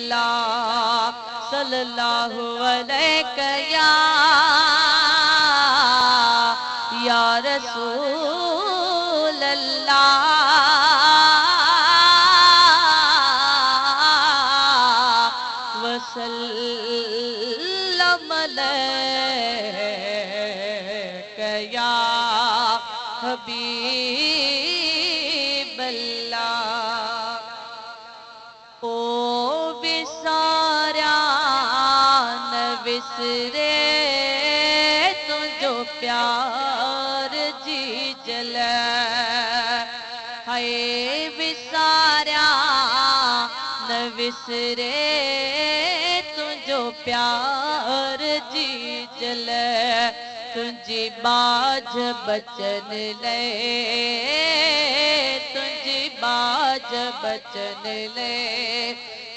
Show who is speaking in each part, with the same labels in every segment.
Speaker 1: अल्लाह सल्लल्लाहु अलैहि या रसूल अल्लाह वसल्लम अलैका या हबीब अल्लाह। ओ विसारा न विसरे तुझो प्यार जी जल हाय विसारा न विसरे तुझो प्यार जी जल तुझी बाज बचन ले तुझी बाज बचन ले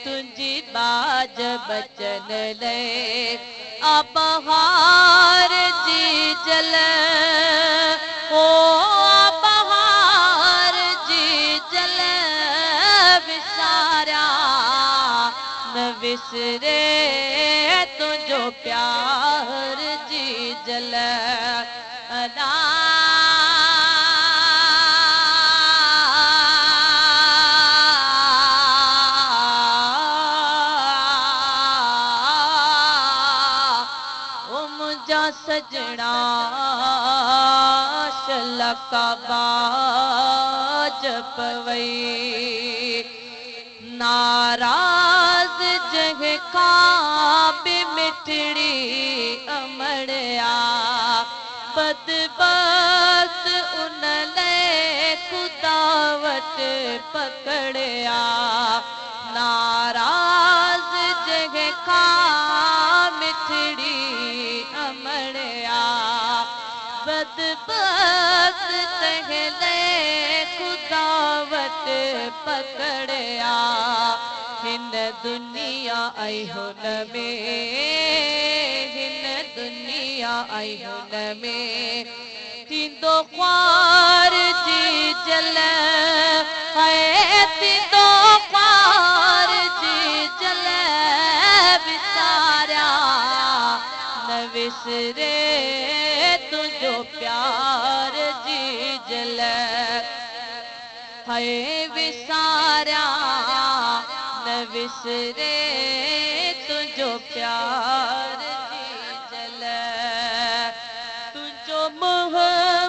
Speaker 1: तुझी बाज बचन ले बहार जी जल ओ बहार जी जल विसारा न विसरे तुझो प्यार जी जल अदा सजना शलका बाज पवई नाराज जग का भी मिठड़ी अमड़या बदबख्त उन ले खुदावत पकड़या नाराज जग का मिठड़ी अमड़या बदबख्त तहले खुदावत पकड़या हिन दुनिया आई हुन में हिन दुनिया आई हुन में तींदो ख्वार जी जल है तींदो ख्वार जी जल विसारा न विसरे तुझो प्यार जी जल है विसारा न विसरे तुझो प्यार जी जल तुझो मुँह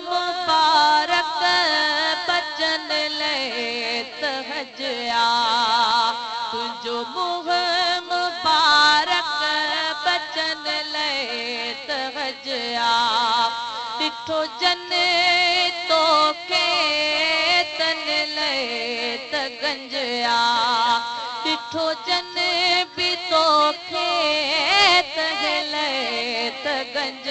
Speaker 1: मुबारक बचन ले तहजया तुझो मुँह मुबारक बचन ले तहजया दिठो जन तो के तन ले तगंजया दिठो जन भी तो के तगले तगंज